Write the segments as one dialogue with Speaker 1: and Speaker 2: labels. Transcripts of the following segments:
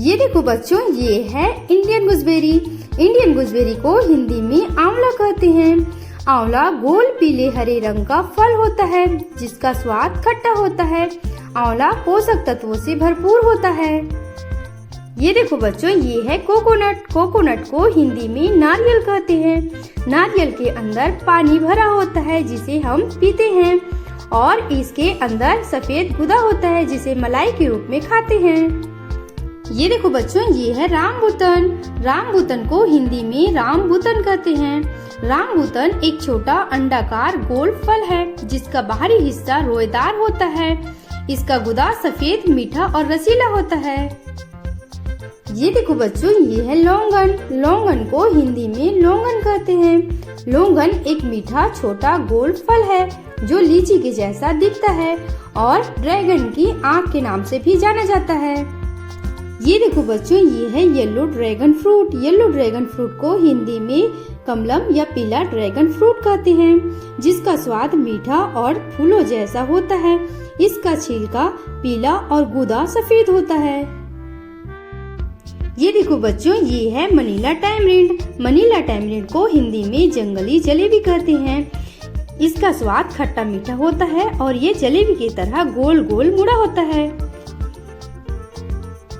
Speaker 1: ये देखो बच्चों, ये है इंडियन गुजबेरी। इंडियन गुजबेरी को हिंदी में आंवला कहते हैं। आंवला गोल पीले हरे रंग का फल होता है जिसका स्वाद खट्टा होता है। आंवला पोषक तत्वों से भरपूर होता है। ये देखो बच्चों, ये है कोकोनट। कोकोनट को हिंदी में नारियल कहते हैं। नारियल के अंदर पानी भरा होता है जिसे हम पीते हैं और इसके अंदर सफेद गुदा होता है जिसे मलाई के रूप में खाते हैं। ये देखो बच्चों, ये है रामबुतन। रामबुतन को हिंदी में रामबुतन कहते हैं। रामबुतन एक छोटा अंडाकार गोल फल है जिसका बाहरी हिस्सा रोएदार होता है। इसका गुदा सफेद, मीठा और रसीला होता है। ये देखो बच्चों, ये है लौंगन। लौंगन को हिंदी में लौंगन कहते हैं। लौंगन एक मीठा छोटा गोल फल है जो लीची के जैसा दिखता है और ड्रैगन की आँख के नाम से भी जाना जाता है। ये देखो बच्चों, ये है yellow dragon fruit. Yellow dragon fruit को हिंदी में कमलम या पीला ड्रैगन फ्रूट कहते हैं जिसका स्वाद मीठा और फूलों जैसा होता है। इसका छिलका पीला और गुदा सफेद होता है। ये देखो बच्चों, ये है मनीला टैमरिंड। मनीला टैमरिंड को हिंदी में जंगली जलेबी कहते हैं। इसका स्वाद खट्टा मीठा होता है और ये जलेबी की तरह गोल गोल मुड़ा होता है।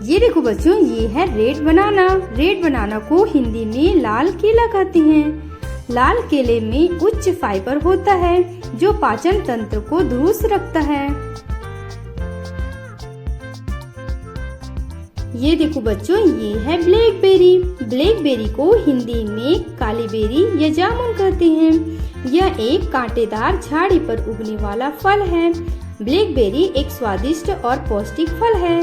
Speaker 1: ये देखो बच्चों, ये है रेड बनाना। रेड बनाना को हिंदी में लाल केला कहते हैं। लाल केले में उच्च फाइबर होता है जो पाचन तंत्र को दुरुस्त रखता है। ये देखो बच्चों, ये है ब्लैकबेरी। ब्लैकबेरी को हिंदी में काली बेरी या जामुन कहते हैं। यह एक कांटेदार झाड़ी पर उगने वाला फल है। ब्लैकबेरी एक स्वादिष्ट और पौष्टिक फल है।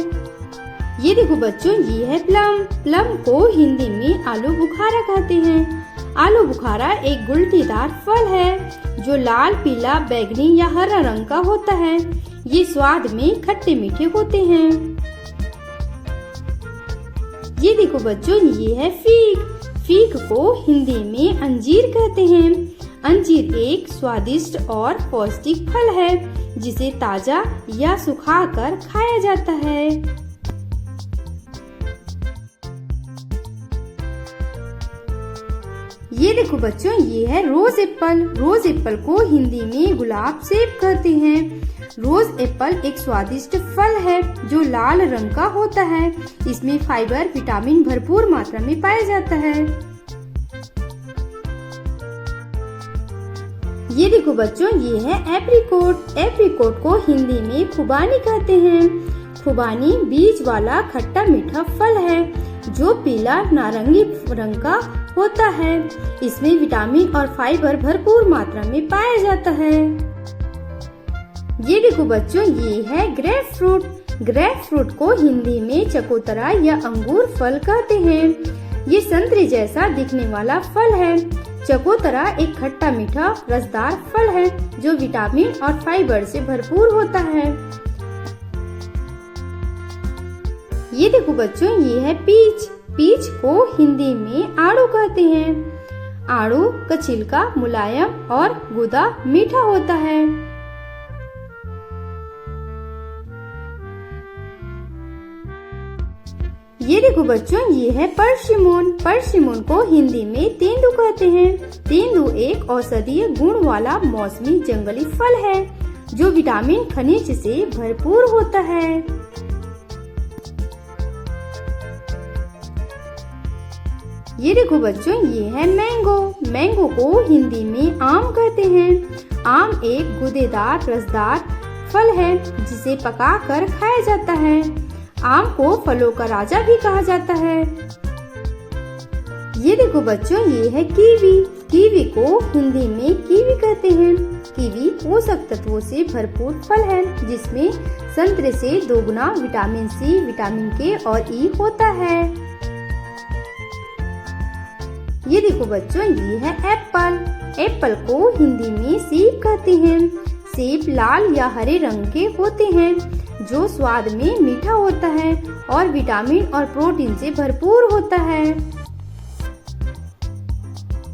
Speaker 1: ये देखो बच्चों, ये है प्लम। प्लम को हिंदी में आलू बुखारा कहते हैं। आलू बुखारा एक गुलटीदार फल है जो लाल, पीला, बैंगनी या हरा रंग का होता है। ये स्वाद में खट्टे मीठे होते हैं। ये देखो बच्चों, ये है फीग। फीग को हिंदी में अंजीर कहते हैं। अंजीर एक स्वादिष्ट और पौष्टिक फल है जिसे ताजा या सुखाकर खाया जाता है। ये देखो बच्चों, ये है रोज एप्पल। रोज एप्पल को हिंदी में गुलाब सेब कहते हैं। रोज एप्पल एक स्वादिष्ट फल है जो लाल रंग का होता है। इसमें फाइबर, विटामिन भरपूर मात्रा में पाया जाता है। ये देखो बच्चों, ये है एप्रिकॉट। एप्रिकॉट को हिंदी में खुबानी कहते हैं। खुबानी बीज वाला खट्टा मीठा फल है जो पीला नारंगी रंग का होता है। इसमें विटामिन और फाइबर भरपूर मात्रा में पाया जाता है। ये देखो बच्चों, ये है ग्रेप फ्रूट। ग्रेप फ्रूट को हिंदी में चकोतरा या अंगूर फल कहते हैं। ये संतरे जैसा दिखने वाला फल है। चकोतरा एक खट्टा मीठा रसदार फल है जो विटामिन और फाइबर से भरपूर होता है। ये देखो बच्चों, ये है पीच। पीच को हिंदी में आड़ू कहते हैं। आड़ू का छिलका मुलायम और गुदा मीठा होता है। ये देखो बच्चों, ये है परसिमोन। परसिमोन को हिंदी में तेंदू कहते हैं। तेंदू एक औषधीय गुण वाला मौसमी जंगली फल है जो विटामिन खनिज से भरपूर होता है। ये देखो बच्चों, ये है मैंगो। मैंगो को हिंदी में आम कहते हैं। आम एक गूदेदार रसदार फल है जिसे पकाकर खाया जाता है। आम को फलों का राजा भी कहा जाता है। ये देखो बच्चों, ये है कीवी। कीवी को हिंदी में कीवी कहते हैं। कीवी पोषक तत्वों से भरपूर फल है जिसमें संतरे से दोगुना विटामिन सी, विटामिन के और ई होता है। ये देखो बच्चों, ये है एप्पल। एप्पल को हिंदी में सेब कहते हैं। सेब लाल या हरे रंग के होते हैं जो स्वाद में मीठा होता है और विटामिन और प्रोटीन से भरपूर होता है।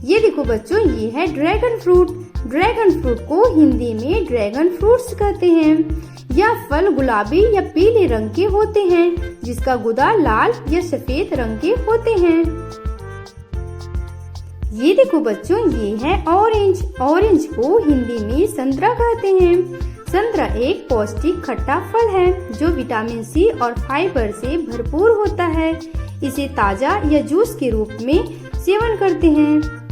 Speaker 1: ये देखो बच्चों, ये है ड्रैगन फ्रूट। ड्रैगन फ्रूट को हिंदी में ड्रैगन फ्रूट्स कहते हैं। यह फल गुलाबी या पीले रंग के होते हैं, जिसका गुदा लाल या सफेद रंग के होते हैं। ये देखो बच्चों, ये है ऑरेंज। ऑरेंज को हिंदी में संतरा कहते हैं। संतरा एक पौष्टिक खट्टा फल है जो विटामिन सी और फाइबर से भरपूर होता है। इसे ताजा या जूस के रूप में सेवन करते हैं।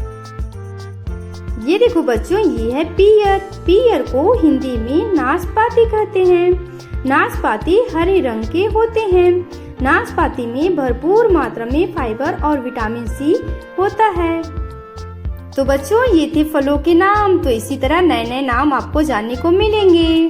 Speaker 1: ये देखो बच्चों, ये है पियर। पियर को हिंदी में नाशपाती कहते हैं। नाशपाती हरे रंग के होते हैं। नाशपाती में भरपूर मात्रा में फाइबर और विटामिन सी होता है। तो बच्चों, ये थे फलों के नाम। तो इसी तरह नए नए नाम आपको जानने को मिलेंगे।